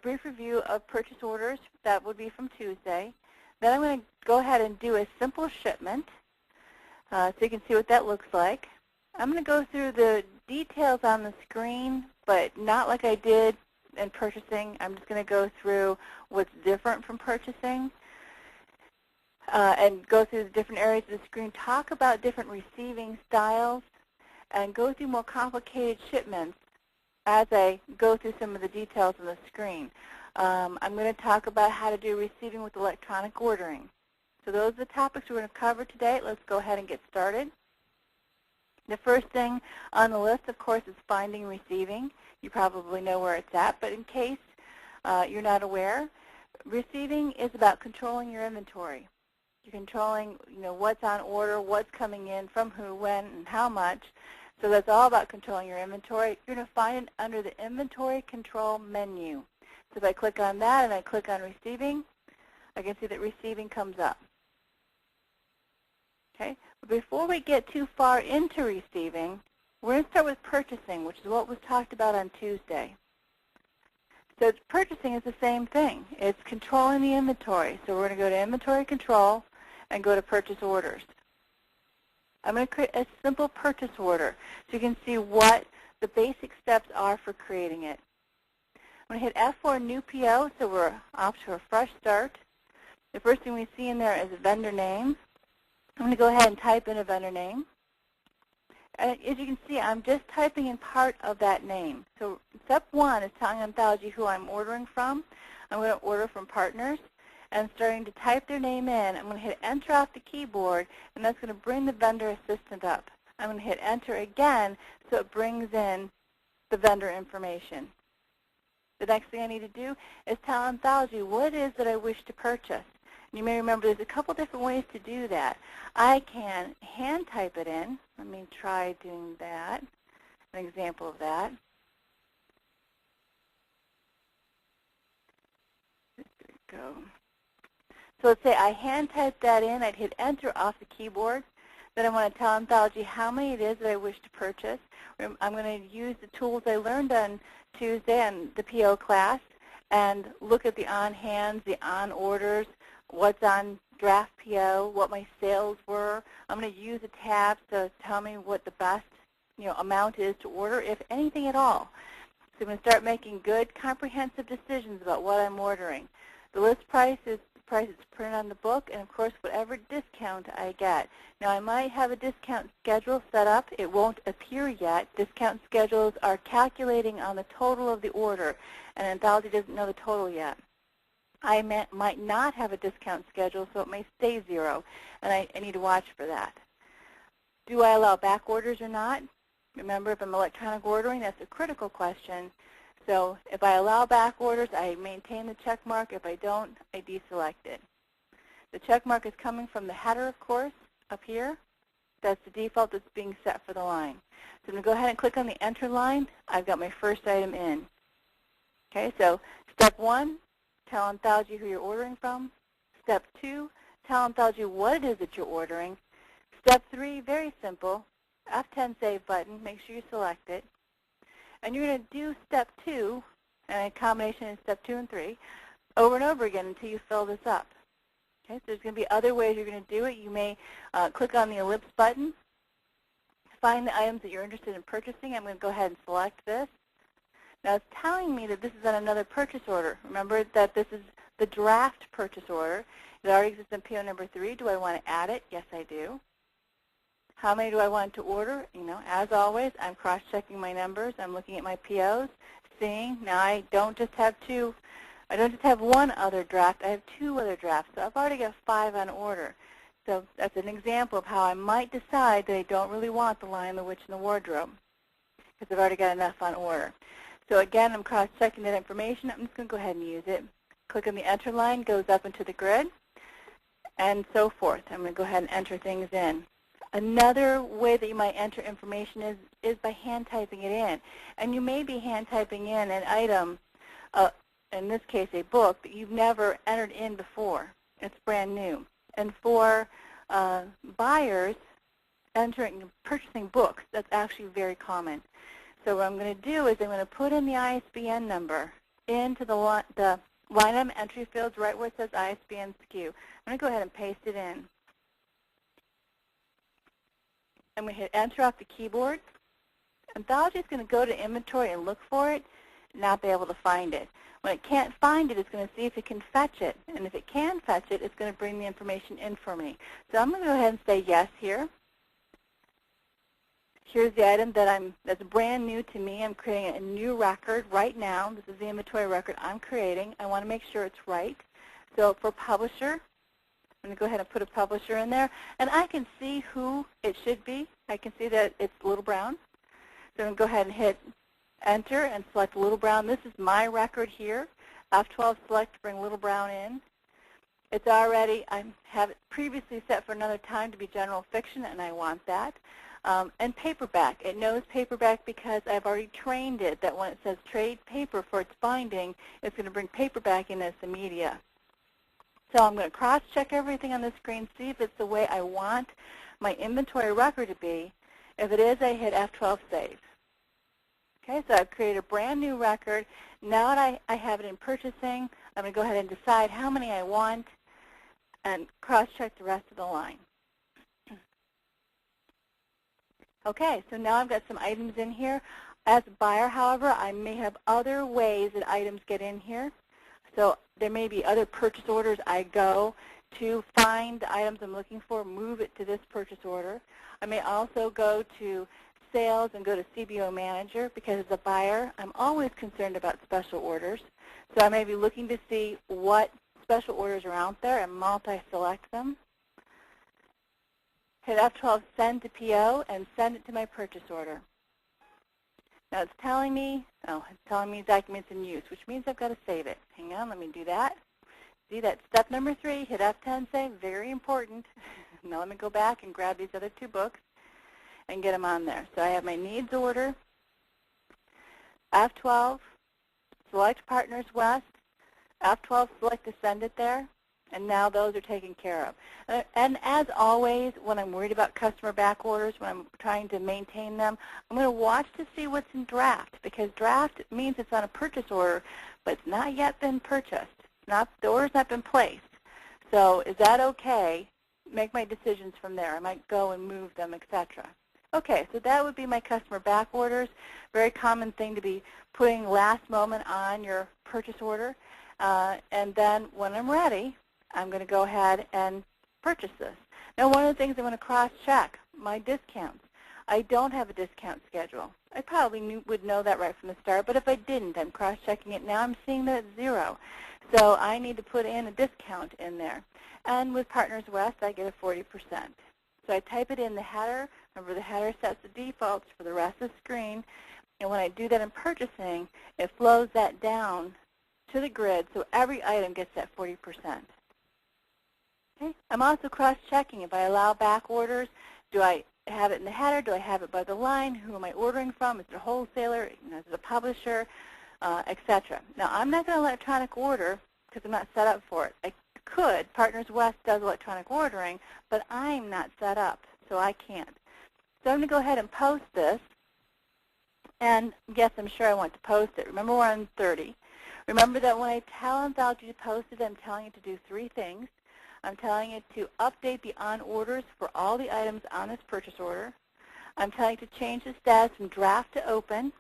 brief review of purchase orders. That would be from Tuesday. Then I'm going to go ahead and do a simple shipment so you can see what that looks like. I'm going to go through the details on the screen, but not like I did in purchasing. I'm just going to go through what's different from purchasing and go through the different areas of the screen, talk about different receiving styles, and go through more complicated shipments as I go through some of the details on the screen. I'm going to talk about how to do receiving with electronic ordering. So those are the topics we're going to cover today. Let's go ahead and get started. The first thing on the list, of course, is finding receiving. You probably know where it's at, but in case you're not aware, receiving is about controlling your inventory. You're controlling, what's on order, what's coming in, from who, when, and how much. So that's all about controlling your inventory. You're going to find it under the Inventory Control menu. So if I click on that and I click on Receiving, I can see that Receiving comes up. Okay. But before we get too far into receiving, we're going to start with purchasing, which is what was talked about on Tuesday. So purchasing is the same thing. It's controlling the inventory. So we're going to go to Inventory Control and go to Purchase Orders. I'm going to create a simple purchase order so you can see what the basic steps are for creating it. I'm going to hit F4 New PO, so we're off to a fresh start. The first thing we see in there is a vendor name. I'm going to go ahead and type in a vendor name. As you can see, I'm just typing in part of that name. So step one is telling Anthology who I'm ordering from. I'm going to order from partners. And starting to type their name in, I'm going to hit Enter off the keyboard, and that's going to bring the vendor assistant up. I'm going to hit Enter again so it brings in the vendor information. The next thing I need to do is tell Anthology what it is that I wish to purchase. You may remember there's a couple different ways to do that. I can hand type it in. Let me try doing that, an example of that. There we go. So let's say I hand type that in. I'd hit Enter off the keyboard. Then I want to tell Anthology how many it is that I wish to purchase. I'm going to use the tools I learned on Tuesday in the PO class and look at the on hands, the on orders, what's on draft PO, what my sales were. I'm going to use a tab to tell me what the best amount is to order, if anything at all. So I'm going to start making good, comprehensive decisions about what I'm ordering. The list price is the price that's printed on the book, and of course whatever discount I get. Now I might have a discount schedule set up. It won't appear yet. Discount schedules are calculating on the total of the order, and Anthology doesn't know the total yet. I might not have a discount schedule, so it may stay zero, and I need to watch for that. Do I allow back orders or not? Remember, if I'm electronic ordering, that's a critical question. So if I allow back orders, I maintain the check mark. If I don't, I deselect it. The check mark is coming from the header, of course, up here. That's the default that's being set for the line. So I'm going to go ahead and click on the Enter line. I've got my first item in. Okay, so step one, tell Anthology who you're ordering from. Step two, tell Anthology what it is that you're ordering. Step three, very simple, F10 Save button. Make sure you select it. And you're going to do step two, and a combination of step 2 and 3, over and over again until you fill this up. Okay, so there's going to be other ways you're going to do it. You may click on the ellipse button, find the items that you're interested in purchasing. I'm going to go ahead and select this. Now it's telling me that this is on another purchase order. Remember that this is the draft purchase order. It already exists in PO number 3. Do I want to add it? Yes, I do. How many do I want to order? As always, I'm cross-checking my numbers. I'm looking at my POs, seeing. Now I don't just have two. I don't just have one other draft. I have 2 other drafts. So I've already got 5 on order. So that's an example of how I might decide that I don't really want the Lion, the Witch, and the Wardrobe because I've already got enough on order. So again, I'm cross-checking that information. I'm just going to go ahead and use it. Click on the Enter line, goes up into the grid, and so forth. I'm going to go ahead and enter things in. Another way that you might enter information is by hand typing it in. And you may be hand typing in an item, in this case a book, that you've never entered in before. It's brand new. And for buyers purchasing books, that's actually very common. So what I'm going to do is I'm going to put in the ISBN number into the line item entry fields right where it says ISBN SKU. I'm going to go ahead and paste it in. I'm going to hit enter off the keyboard. Anthology is going to go to inventory and look for it, and not be able to find it. When it can't find it, it's going to see if it can fetch it. And if it can fetch it, it's going to bring the information in for me. So I'm going to go ahead and say yes here. Here's the item that's brand new to me. I'm creating a new record right now. This is the inventory record I'm creating. I want to make sure it's right. So for publisher, I'm going to go ahead and put a publisher in there. And I can see who it should be. I can see that it's Little Brown. So I'm going to go ahead and hit enter and select Little Brown. This is my record here. F12 select to bring Little Brown in. It's already, I have it previously set for another time to be general fiction, and I want that. And paperback. It knows paperback because I've already trained it that when it says trade paper for its binding, it's going to bring paperback in as the media. So I'm going to cross-check everything on the screen, see if it's the way I want my inventory record to be. If it is, I hit F12 save. Okay, so I've created a brand new record. Now that I have it in purchasing, I'm going to go ahead and decide how many I want and cross-check the rest of the line. Okay, so now I've got some items in here. As a buyer, however, I may have other ways that items get in here. So there may be other purchase orders I go to find the items I'm looking for, move it to this purchase order. I may also go to sales and go to CBO manager because as a buyer, I'm always concerned about special orders. So I may be looking to see what special orders are out there and multi-select them. Hit F12 send to PO and send it to my purchase order. Now it's telling me, documents in use, which means I've got to save it. Hang on, let me do that. See, that's step number 3, hit F10 save, very important. Now let me go back and grab these other 2 books and get them on there. So I have my needs order, F12, select Partners West, F12 select to send it there, and now those are taken care of. And as always, when I'm worried about customer back orders, when I'm trying to maintain them, I'm going to watch to see what's in draft, because draft means it's on a purchase order, but it's not yet been purchased. The order's not been placed. So is that okay? Make my decisions from there. I might go and move them, etc. Okay, so that would be my customer back orders. Very common thing to be putting last moment on your purchase order. And then when I'm ready, I'm going to go ahead and purchase this. Now, one of the things I want to cross-check, my discounts. I don't have a discount schedule. I probably would know that right from the start, but if I didn't, I'm cross-checking it now. I'm seeing that it's 0. So I need to put in a discount in there. And with Partners West, I get a 40%. So I type it in the header. Remember, the header sets the defaults for the rest of the screen. And when I do that in purchasing, it flows that down to the grid, so every item gets that 40%. Okay. I'm also cross-checking. If I allow back orders, do I have it in the header? Do I have it by the line? Who am I ordering from? Is it a wholesaler? Is it a publisher? Etc. Now, I'm not going to electronic order because I'm not set up for it. I could. Partners West does electronic ordering, but I'm not set up, so I can't. So I'm going to go ahead and post this. And yes, I'm sure I want to post it. Remember, we're on 30. Remember that when I tell Anthology to post it, I'm telling it to do 3 things. I'm telling it to update the on orders for all the items on this purchase order. I'm telling it to change the status from draft to open.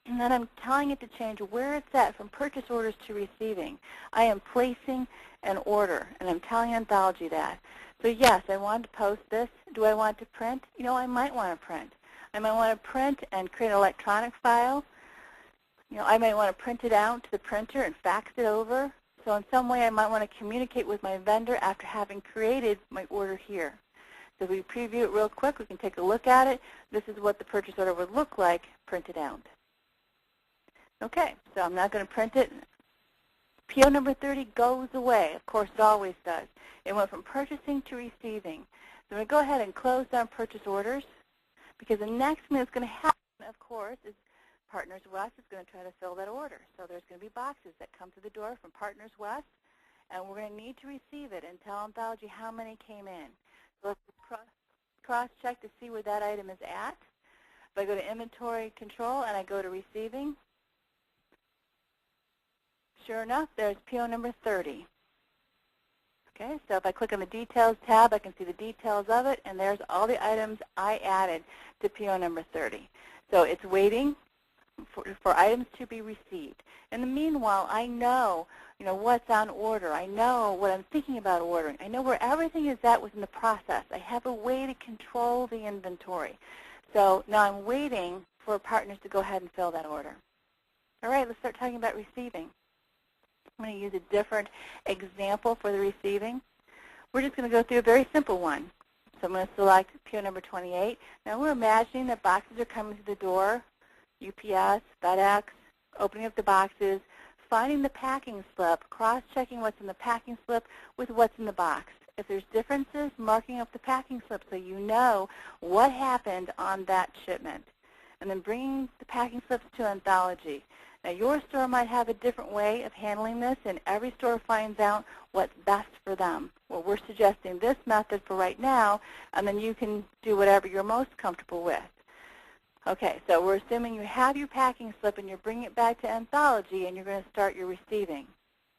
And then I'm telling it to change where it's at from purchase orders to receiving. I am placing an order, and I'm telling Anthology that. So yes, I want to post this. Do I want to print? You know, I might want to print. I might want to print and create an electronic file. You know, I might want to print it out to the printer and fax it over. So in some way, I might want to communicate with my vendor after having created my order here. So if we preview it real quick, we can take a look at it. This is what the purchase order would look like printed out. Okay, so I'm not going to print it. PO number 30 goes away. Of course, it always does. It went from purchasing to receiving. So I'm going to go ahead and close down purchase orders, because the next thing that's going to happen, of course, is Partners West is going to try to fill that order. So there's going to be boxes that come to the door from Partners West, and we're going to need to receive it and tell Anthology how many came in. So let's cross-check to see where that item is at. If I go to Inventory Control and I go to Receiving, sure enough, there's PO number 30. Okay, so if I click on the Details tab, I can see the details of it, and there's all the items I added to PO number 30. So it's waiting for items to be received. In the meanwhile, I know, what's on order. I know what I'm thinking about ordering. I know where everything is at within the process. I have a way to control the inventory. So now I'm waiting for partners to go ahead and fill that order. All right, let's start talking about receiving. I'm going to use a different example for the receiving. We're just going to go through a very simple one. So I'm going to select PO number 28. Now we're imagining that boxes are coming to the door, UPS, FedEx, opening up the boxes, finding the packing slip, cross-checking what's in the packing slip with what's in the box. If there's differences, marking up the packing slip so you know what happened on that shipment. And then bringing the packing slips to Anthology. Now your store might have a different way of handling this, and every store finds out what's best for them. Well, we're suggesting this method for right now, and then you can do whatever you're most comfortable with. Okay, so we're assuming you have your packing slip and you're bringing it back to Anthology and you're going to start your receiving.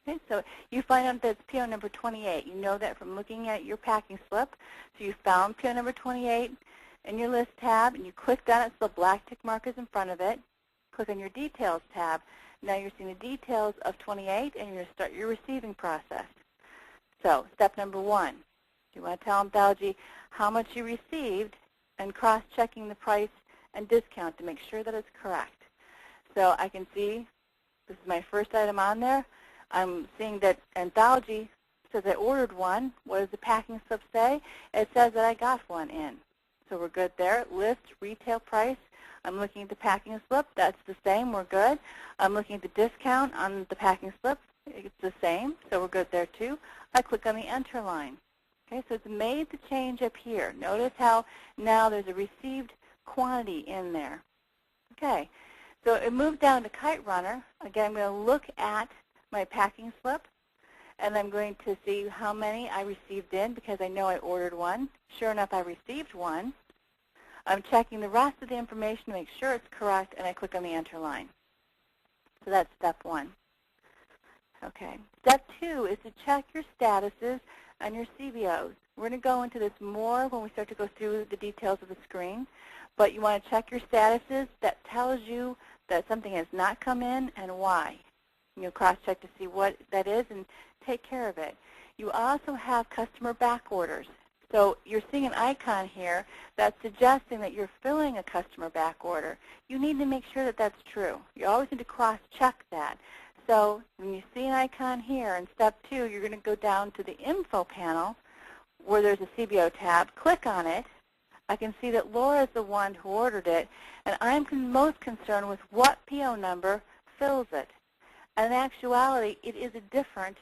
Okay, so you find out that it's PO number 28. You know that from looking at your packing slip. So you found PO number 28 in your list tab and you clicked on it so the black tick mark is in front of it. Click on your Details tab. Now you're seeing the details of 28 and you're going to start your receiving process. So step number 1, you want to tell Anthology how much you received and cross-checking the price and discount to make sure that it's correct. So I can see this is my first item on there. I'm seeing that Anthology says I ordered one. What does the packing slip say? It says that I got one in. So we're good there. List, retail price. I'm looking at the packing slip. That's the same. We're good. I'm looking at the discount on the packing slip. It's the same. So we're good there too. I click on the Enter line. Okay, so it's made the change up here. Notice how now there's a received quantity in there. Okay, so it moved down to Kite Runner. Again, I'm going to look at my packing slip, and I'm going to see how many I received in because I know I ordered one. Sure enough, I received one. I'm checking the rest of the information to make sure it's correct, and I click on the Enter line. So that's step 1. Okay, step 2 is to check your statuses on your CBOs. We're going to go into this more when we start to go through the details of the screen. But you want to check your statuses. That tells you that something has not come in and why. You'll cross-check to see what that is and take care of it. You also have customer back orders. So you're seeing an icon here that's suggesting that you're filling a customer back order. You need to make sure that that's true. You always need to cross-check that. So when you see an icon here in step 2, you're going to go down to the info panel where there's a CBO tab. Click on it. I can see that Laura is the one who ordered it, and I'm most concerned with what PO number fills it. And in actuality, it is a different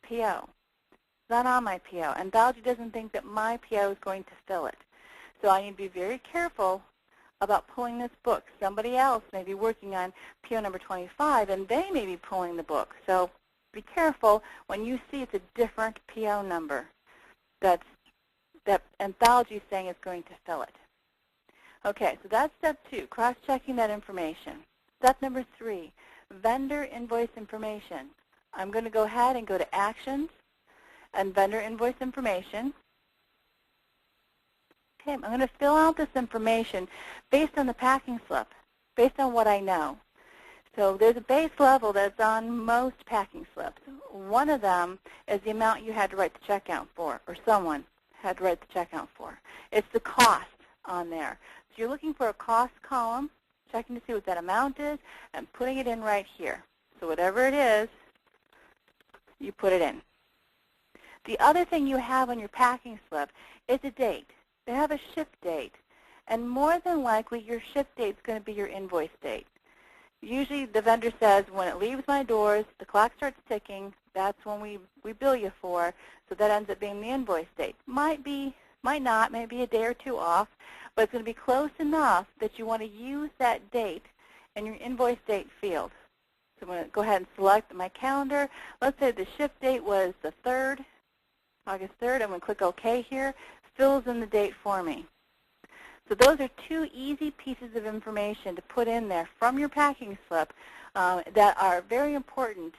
PO. It's not on my PO. Anthology doesn't think that my PO is going to fill it. So I need to be very careful about pulling this book. Somebody else may be working on PO number 25, and they may be pulling the book. So be careful when you see it's a different PO number that Anthology is saying is going to fill it. Okay, so that's step 2, cross-checking that information. Step number 3, vendor invoice information. I'm going to go ahead and go to Actions and Vendor Invoice Information. Okay, I'm going to fill out this information based on the packing slip, based on what I know. So there's a base level that's on most packing slips. One of them is the amount you had to write the check out for, or someone had to write the check out for. It's the cost on there. So you're looking for a cost column, checking to see what that amount is, and putting it in right here. So whatever it is, you put it in. The other thing you have on your packing slip is a date. They have a ship date. And more than likely, your ship date is going to be your invoice date. Usually the vendor says, when it leaves my doors, the clock starts ticking, that's when we bill you for, so that ends up being the invoice date. Might be, might not, maybe a day or two off, but it's going to be close enough that you want to use that date in your invoice date field. So I'm going to go ahead and select my calendar. Let's say the ship date was the 3rd, August 3rd. I'm going to click OK here. Fills in the date for me. So those are 2 easy pieces of information to put in there from your packing slip that are very important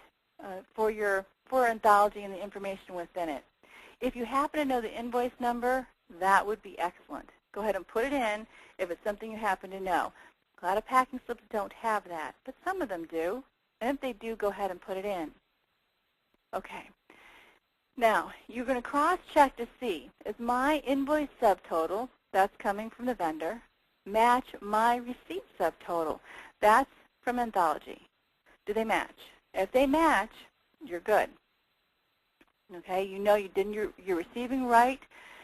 for Anthology and the information within it. If you happen to know the invoice number, that would be excellent. Go ahead and put it in if it's something you happen to know. A lot of packing slips don't have that, but some of them do. And if they do, go ahead and put it in. Okay. Now, you're going to cross-check to see, is my invoice subtotal, that's coming from the vendor, match my receipt subtotal? That's from Anthology. Do they match? If they match, you're good. Okay, you know you're receiving right,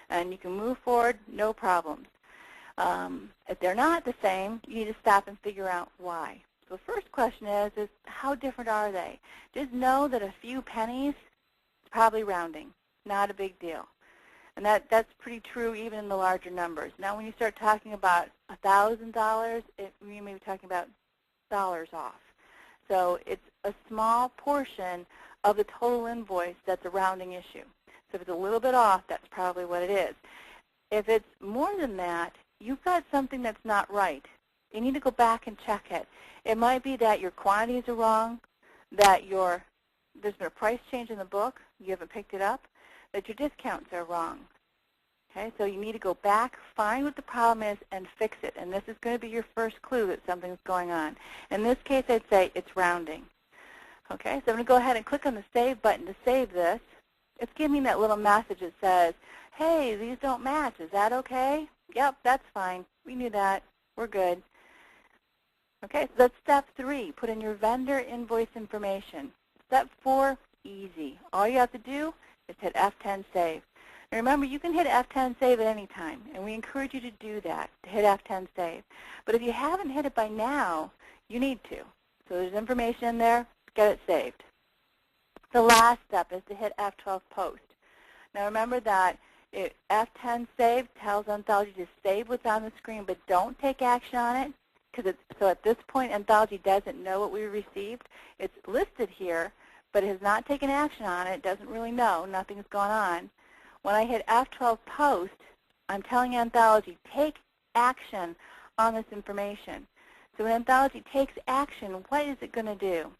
and you can move forward, no problems. If they're not the same, you need to stop and figure out why. So the first question is how different are they? Just know that a few pennies is probably rounding, not a big deal. And that's pretty true even in the larger numbers. Now when you start talking about $1,000, you may be talking about dollars off. So it's a small portion of the total invoice that's a rounding issue. So if it's a little bit off, that's probably what it is. If it's more than that, you've got something that's not right. You need to go back and check it. It might be that your quantities are wrong, that there's been a price change in the book, you haven't picked it up, that your discounts are wrong. Okay, so you need to go back, find what the problem is, and fix it. And this is going to be your first clue that something's going on. In this case, I'd say it's rounding. Okay, so I'm going to go ahead and click on the Save button to save this. It's giving me that little message that says, hey, these don't match. Is that okay? Yep, that's fine. We knew that. We're good. Okay, so that's step 3. Put in your vendor invoice information. Step 4, easy. All you have to do is hit F10 Save. And remember, you can hit F10 Save at any time, and we encourage you to do that, to hit F10 Save. But if you haven't hit it by now, you need to. So there's information in there. Get it saved. The last step is to hit F12 Post. Now remember that F10 Save tells Anthology to save what's on the screen, but don't take action on it. So at this point, Anthology doesn't know what we received. It's listed here, but it has not taken action on it. It doesn't really know. Nothing's gone on. When I hit F12 Post, I'm telling Anthology, take action on this information. So when Anthology takes action, what is it going to do?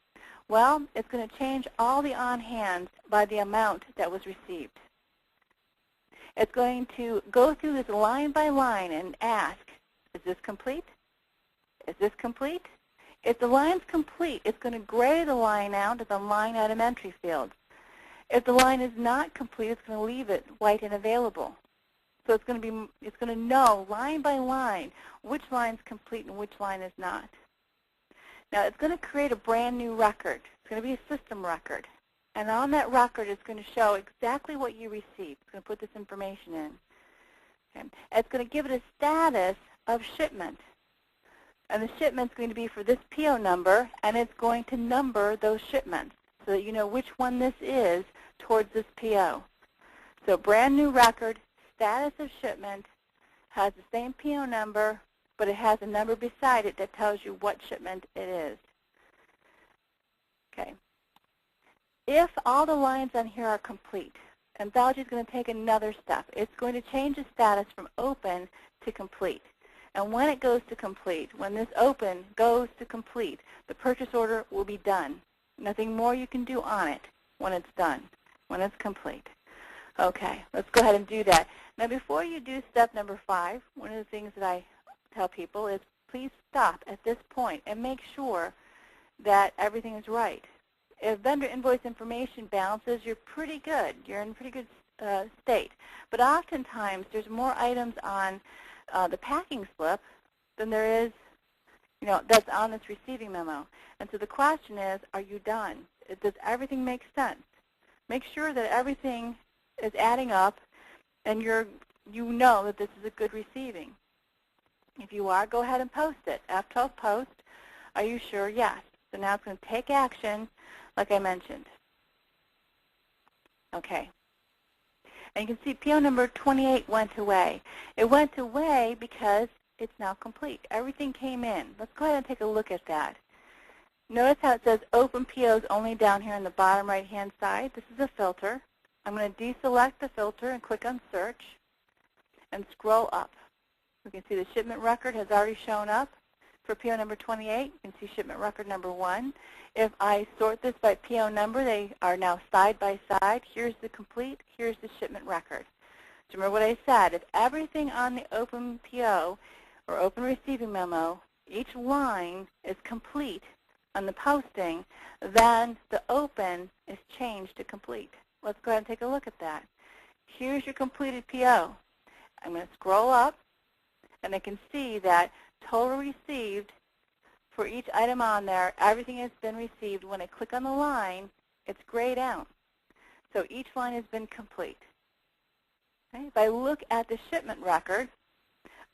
Well, it's going to change all the on-hands by the amount that was received. It's going to go through this line by line and ask, is this complete? Is this complete? If the line's complete, it's going to gray the line out at the line item entry field. If the line is not complete, it's going to leave it white and available. So it's going to know line by line which line's complete and which line is not. Now it's going to create a brand new record. It's going to be a system record. And on that record, it's going to show exactly what you received. It's going to put this information in. Okay. It's going to give it a status of shipment. And the shipment's going to be for this PO number, and it's going to number those shipments so that you know which one this is towards this PO. So brand new record, status of shipment, has the same PO number, but it has a number beside it that tells you what shipment it is. Okay. If all the lines on here are complete, Anthology is going to take another step. It's going to change the status from open to complete. And when it goes to complete, when this open goes to complete, the purchase order will be done. Nothing more you can do on it when it's done, when it's complete. Okay, let's go ahead and do that. Now before you do step number 5, one of the things that I tell people is please stop at this point and make sure that everything is right. If vendor invoice information balances, you're pretty good. You're in pretty good state. But oftentimes there's more items on the packing slip than there is, that's on this receiving memo. And so the question is, are you done? Does everything make sense? Make sure that everything is adding up and you know that this is a good receiving. If you are, go ahead and post it. F12 Post. Are you sure? Yes. So now it's going to take action like I mentioned. Okay. And you can see PO number 28 went away. It went away because it's now complete. Everything came in. Let's go ahead and take a look at that. Notice how it says Open POs only down here on the bottom right-hand side. This is a filter. I'm going to deselect the filter and click on Search and scroll up. We can see the shipment record has already shown up. for PO number 28, you can see shipment record number 1. If I sort this by PO number, they are now side by side. Here's the complete, here's the shipment record. So remember what I said, if everything on the open PO or open receiving memo, each line is complete on the posting, then the open is changed to complete. Let's go ahead and take a look at that. Here's your completed PO. I'm going to scroll up, and I can see that total received for each item on there, everything has been received. When I click on the line, it's grayed out. So each line has been complete. Okay? If I look at the shipment record,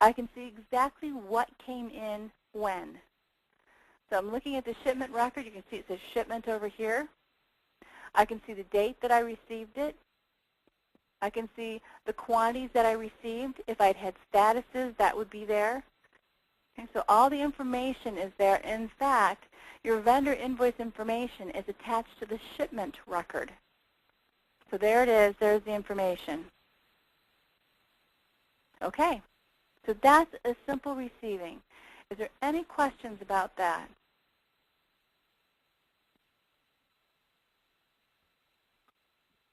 I can see exactly what came in when. So I'm looking at the shipment record. You can see it says shipment over here. I can see the date that I received it. I can see the quantities that I received. If I'd had statuses, that would be there. Okay, so all the information is there. In fact, your vendor invoice information is attached to the shipment record. So there it is. There's the information. Okay, so that's a simple receiving. Is there any questions about that?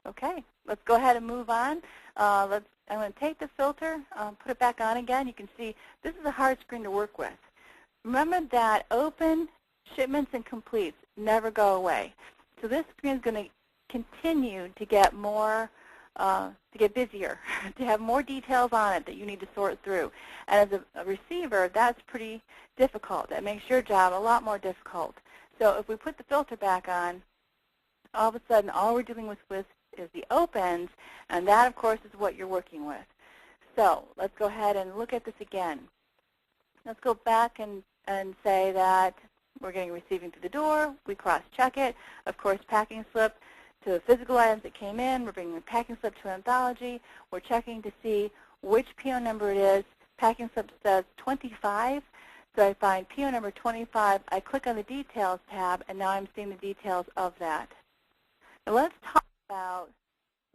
Okay, let's go ahead and move on. I'm going to take the filter, put it back on again. You can see this is a hard screen to work with. Remember that open, shipments, and completes never go away. So this screen is going to continue to get more, to get busier, to have more details on it that you need to sort through. And as a receiver, that's pretty difficult. That makes your job a lot more difficult. So if we put the filter back on, all of a sudden all we're dealing with is the opens, and that, of course, is what you're working with. So let's go ahead and look at this again. Let's go back and say that we're getting receiving through the door. We cross-check it. Of course, packing slip to the physical items that came in. We're bringing the packing slip to Anthology. We're checking to see which PO number it is. Packing slip says 25, so I find PO number 25. I click on the Details tab, and now I'm seeing the details of that. Now let's talk about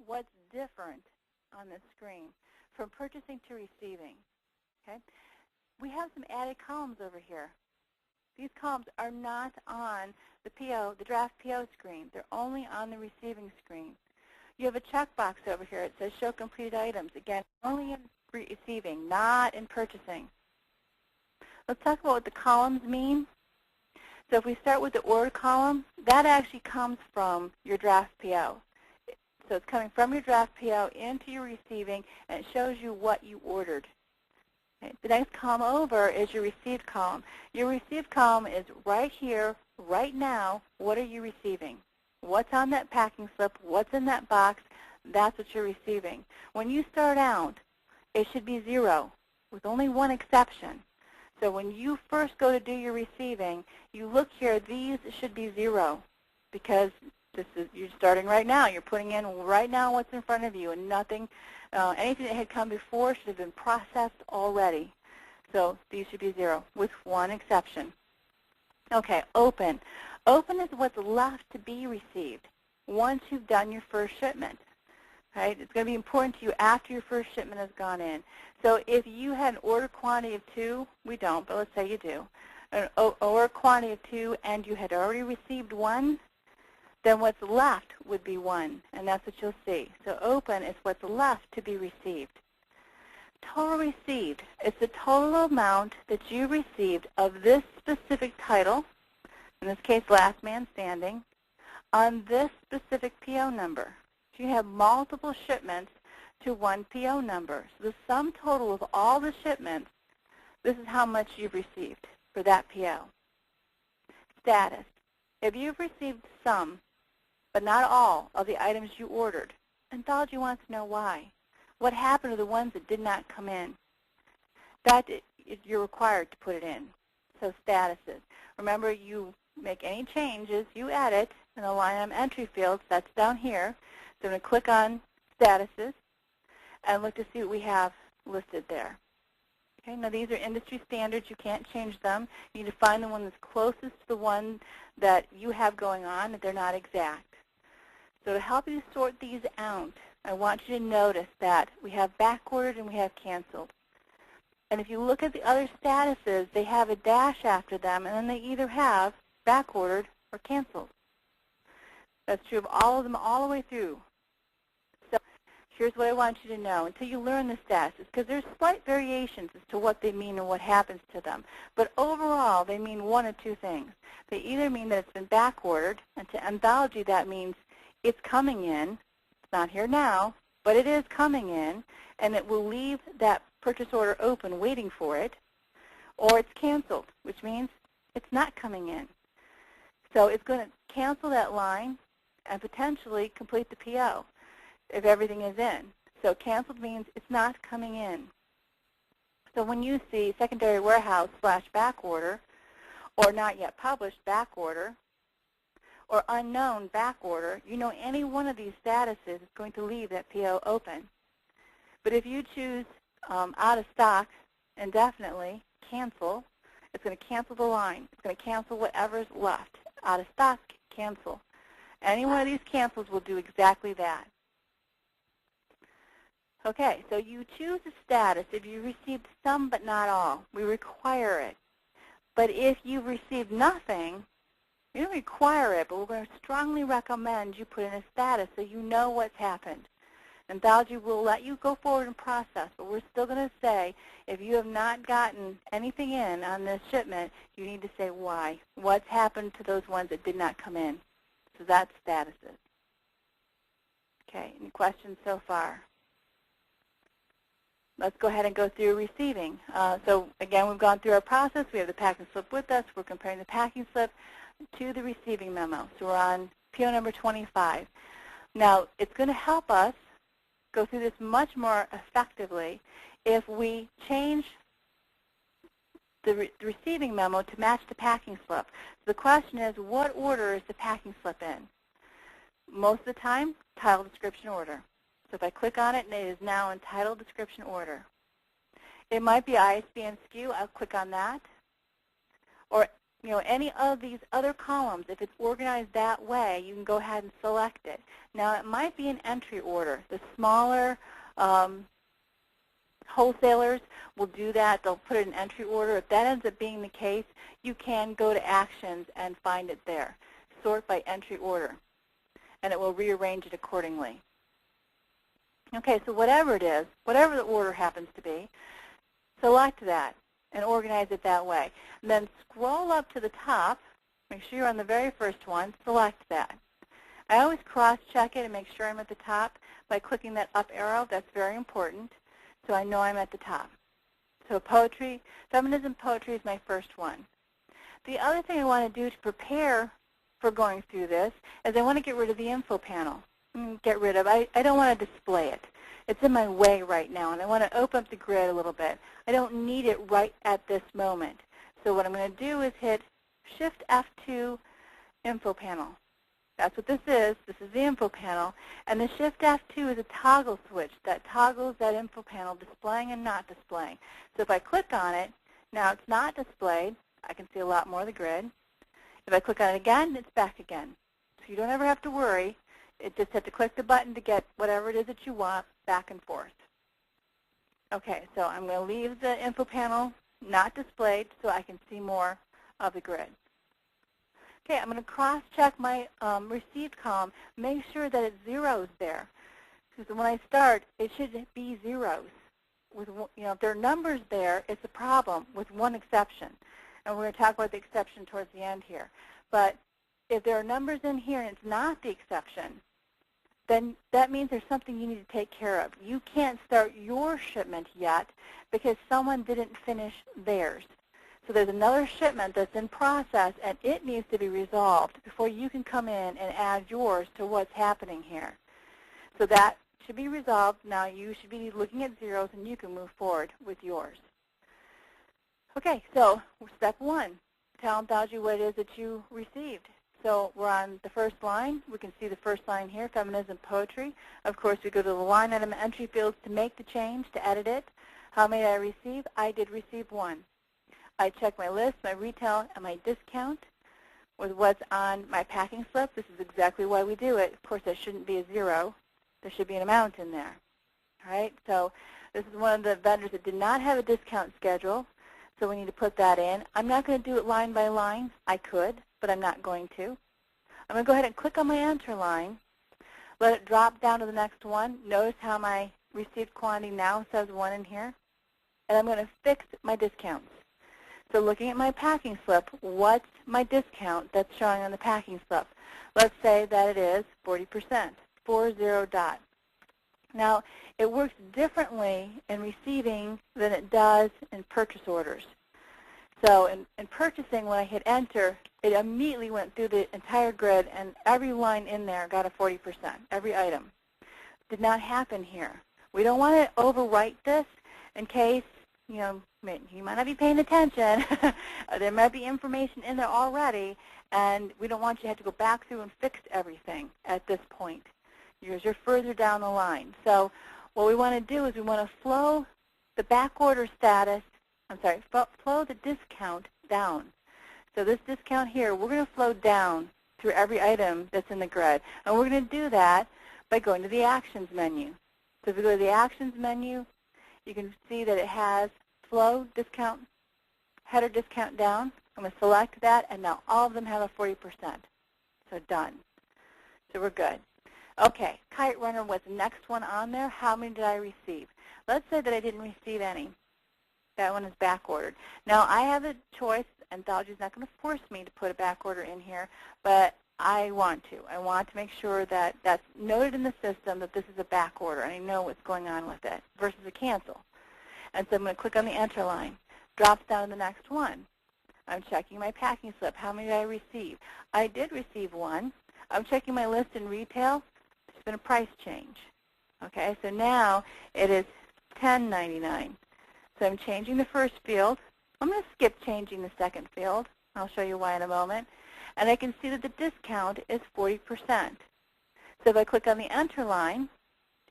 what's different on this screen from purchasing to receiving. Okay, we have some added columns over here. These columns are not on the PO, the draft PO screen. They're only on the receiving screen. You have a checkbox over here. It says Show Completed Items. Again, only in receiving, not in purchasing. Let's talk about what the columns mean. So if we start with the order column, that actually comes from your draft PO. So it's coming from your draft PO into your receiving, and it shows you what you ordered. Okay. The next column over is your received column. Your received column is right here, right now. What are you receiving? What's on that packing slip? What's in that box? That's what you're receiving. When you start out, it should be 0, with only one exception. So when you first go to do your receiving, you look here, these should be 0, because you're starting right now. You're putting in right now what's in front of you, and nothing, anything that had come before should have been processed already. So these should be 0, with one exception. Okay, open. Open is what's left to be received once you've done your first shipment. Right? It's going to be important to you after your first shipment has gone in. So if you had an order quantity of 2, we don't, but let's say you do, an order quantity of 2 and you had already received 1, then what's left would be 1, and that's what you'll see. So open is what's left to be received. Total received is the total amount that you received of this specific title, in this case Last Man Standing, on this specific PO number. So you have multiple shipments to one PO number. So the sum total of all the shipments, this is how much you've received for that PO. Status. If you've received some, but not all, of the items you ordered, Anthology wants to know why. What happened to the ones that did not come in? That you're required to put it in. So statuses. Remember, you make any changes, you edit in the line item entry fields. That's down here. So I'm going to click on statuses and look to see what we have listed there. Okay, now these are industry standards. You can't change them. You need to find the one that's closest to the one that you have going on, that they're not exact. So to help you sort these out, I want you to notice that we have backordered and we have canceled. And if you look at the other statuses, they have a dash after them, and then they either have back-ordered or canceled. That's true of all of them all the way through. So here's what I want you to know until you learn the statuses, because there's slight variations as to what they mean and what happens to them. But overall, they mean one of two things. They either mean that it's been back-ordered, and to Anthology that means it's coming in. It's not here now, but it is coming in, and it will leave that purchase order open waiting for it, or it's canceled, which means it's not coming in. So it's going to cancel that line and potentially complete the PO if everything is in. So canceled means it's not coming in. So when you see secondary warehouse / back order, or not yet published back order, or unknown back order, you know any one of these statuses is going to leave that PO open. But if you choose out of stock indefinitely, cancel, it's going to cancel the line. It's going to cancel whatever's left. Out of stock, cancel. Any one of these cancels will do exactly that. Okay, so you choose a status if you received some but not all. We require it. But if you've received nothing, we don't require it, but we're going to strongly recommend you put in a status so you know what's happened. Anthology will let you go forward and process, but we're still going to say if you have not gotten anything in on this shipment, you need to say why. What's happened to those ones that did not come in? So that's statuses. Okay, any questions so far? Let's go ahead and go through receiving. So again, we've gone through our process. We have the packing slip with us. We're comparing the packing slip to the receiving memo. So we're on PO number 25. Now, it's going to help us go through this much more effectively if we change the receiving memo to match the packing slip. So the question is, what order is the packing slip in? Most of the time, title description order. So if I click on it, and it is now in title description order. It might be ISBN SKU. I'll click on that. Or any of these other columns, if it's organized that way, you can go ahead and select it. Now, it might be an entry order. The smaller wholesalers will do that. They'll put it in entry order. If that ends up being the case, you can go to Actions and find it there. Sort by entry order, and it will rearrange it accordingly. Okay, so whatever it is, whatever the order happens to be, select that and organize it that way. And then scroll up to the top, make sure you're on the very first one, select that. I always cross-check it and make sure I'm at the top by clicking that up arrow. That's very important, so I know I'm at the top. So poetry, feminism poetry is my first one. The other thing I want to do to prepare for going through this is I want to get rid of the info panel. I don't want to display it. It's in my way right now, and I want to open up the grid a little bit. I don't need it right at this moment. So what I'm going to do is hit Shift F2 Info Panel. That's what this is. This is the info panel. And the Shift F2 is a toggle switch that toggles that info panel displaying and not displaying. So if I click on it, now it's not displayed. I can see a lot more of the grid. If I click on it again, it's back again. So you don't ever have to worry. It just have to click the button to get whatever it is that you want back and forth. Okay, so I'm going to leave the info panel not displayed so I can see more of the grid. Okay, I'm going to cross-check my received column, make sure that it's zeros there. Because when I start, it should be zeros. With, if there are numbers there, it's a problem with one exception. And we're going to talk about the exception towards the end here. But if there are numbers in here and it's not the exception, then that means there's something you need to take care of. You can't start your shipment yet because someone didn't finish theirs. So there's another shipment that's in process, and it needs to be resolved before you can come in and add yours to what's happening here. So that should be resolved. Now you should be looking at zeros, and you can move forward with yours. Okay, so step one, tell Anthology what it is that you received. So we're on the first line. We can see the first line here, feminism poetry. Of course, we go to the line item entry fields to make the change, to edit it. How many did I receive? I did receive one. I check my list, my retail, and my discount with what's on my packing slip. This is exactly why we do it. Of course, there shouldn't be a zero. There should be an amount in there. All right, so this is one of the vendors that did not have a discount schedule, so we need to put that in. I'm not going to do it line by line. I could, but I'm not going to. I'm going to go ahead and click on my enter line, let it drop down to the next one. Notice how my received quantity now says 1 in here. And I'm going to fix my discounts. So looking at my packing slip, what's my discount that's showing on the packing slip? Let's say that it is 40%, 40 dot. Now, it works differently in receiving than it does in purchase orders. So in purchasing, when I hit enter, it immediately went through the entire grid, and every line in there got a 40%, every item. Did not happen here. We don't want to overwrite this in case, you might not be paying attention. There might be information in there already, and we don't want you to have to go back through and fix everything at this point. You're further down the line. So what we want to do is we want to flow the back order status, flow the discount down. So this discount here, we're going to flow down through every item that's in the grid. And we're going to do that by going to the Actions menu. So if we go to the Actions menu, you can see that it has flow discount, header discount down. I'm going to select that, and now all of them have a 40%. So done. So we're good. Okay, Kite Runner was the next one on there. How many did I receive? Let's say that I didn't receive any. That one is back ordered. Now I have a choice. Anthology is not going to force me to put a back order in here, but I want to. I want to make sure that that's noted in the system that this is a back order and I know what's going on with it versus a cancel. And so I'm going to click on the enter line. Drops down to the next one. I'm checking my packing slip. How many did I receive? I did receive one. I'm checking my list in retail. There's been a price change. Okay, so now it is $10.99. So I'm changing the first field. I'm going to skip changing the second field. I'll show you why in a moment. And I can see that the discount is 40%. So if I click on the enter line,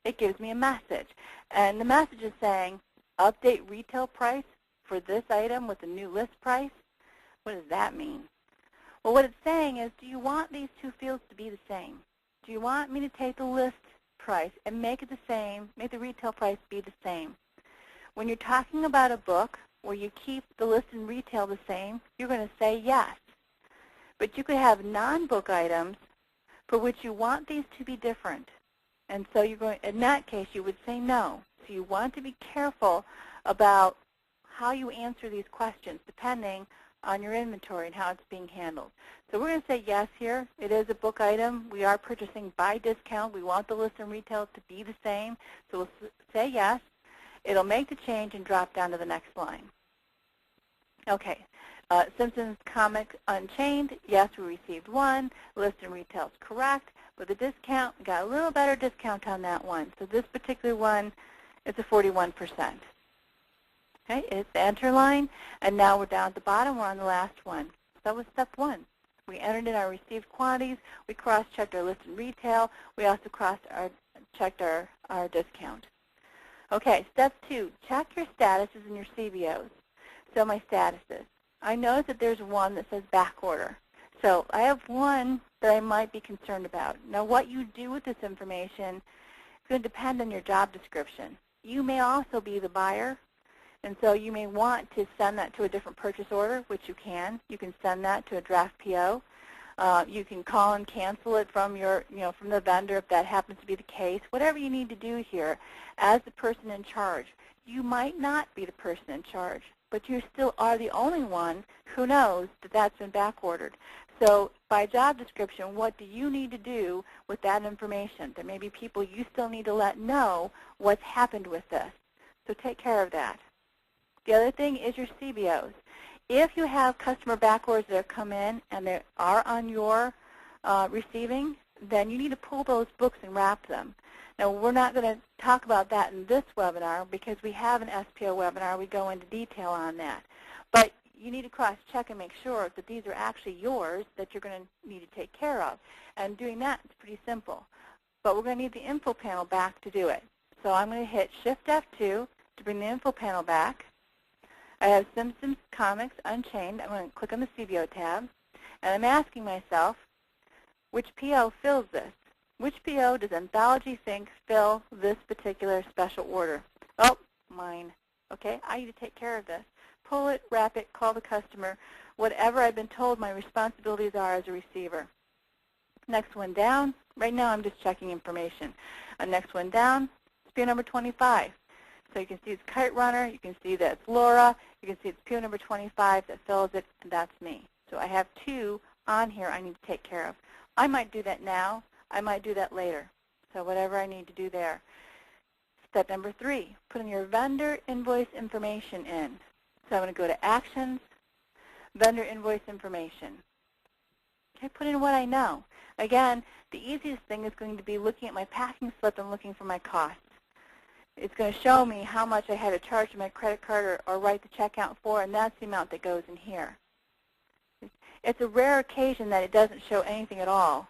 it gives me a message. And the message is saying, update retail price for this item with the new list price. What does that mean? Well, what it's saying is, do you want these two fields to be the same? Do you want me to take the list price and make it the same, make the retail price be the same? When you're talking about a book where you keep the list and retail the same, you're going to say yes. But you could have non-book items for which you want these to be different. And so you're going, in that case, you would say no. So you want to be careful about how you answer these questions depending on your inventory and how it's being handled. So we're going to say yes here. It is a book item. We are purchasing by discount. We want the list and retail to be the same. So we'll say yes. It'll make the change and drop down to the next line. Okay. Simpsons Comics Unchained, yes, we received one. List and retail is correct. But the discount, we got a little better discount on that one. So this particular one is a 41%. Okay, it's the enter line. And now we're down at the bottom. We're on the last one. So that was step one. We entered in our received quantities. We cross-checked our list and retail. We also checked our discount. Okay, step two, check your statuses in your CBOs. So my statuses. I notice that there's one that says back order. So I have one that I might be concerned about. Now what you do with this information is going to depend on your job description. You may also be the buyer, and so you may want to send that to a different purchase order, which you can. You can send that to a draft PO. You can call and cancel it from from the vendor if that happens to be the case. Whatever you need to do here as the person in charge. You might not be the person in charge, but you still are the only one who knows that that's been back ordered. So by job description, what do you need to do with that information? There may be people you still need to let know what's happened with this. So take care of that. The other thing is your CBOs. If you have customer back orders that have come in and they are on your receiving, then you need to pull those books and wrap them. Now, we're not going to talk about that in this webinar because we have an SPO webinar. We go into detail on that. But you need to cross-check and make sure that these are actually yours that you're going to need to take care of. And doing that is pretty simple. But we're going to need the info panel back to do it. So I'm going to hit Shift F2 to bring the info panel back. I have Simpsons Comics Unchained. I'm going to click on the CBO tab. And I'm asking myself, which PO fills this? Which PO does Anthology think fill this particular special order? Oh, mine. Okay, I need to take care of this. Pull it, wrap it, call the customer, whatever I've been told my responsibilities are as a receiver. Next one down, right now I'm just checking information. Next one down, it's PO number 25. So you can see it's Kite Runner, you can see that it's Laura, you can see it's PO number 25 that fills it, and that's me. So I have 2 on here I need to take care of. I might do that now, I might do that later. So whatever I need to do there. Step number 3, putting your vendor invoice information in. So I'm going to go to Actions, Vendor Invoice Information. Okay, put in what I know. Again, the easiest thing is going to be looking at my packing slip and looking for my costs. It's going to show me how much I had to charge to my credit card or write the check out for, and that's the amount that goes in here. It's a rare occasion that it doesn't show anything at all.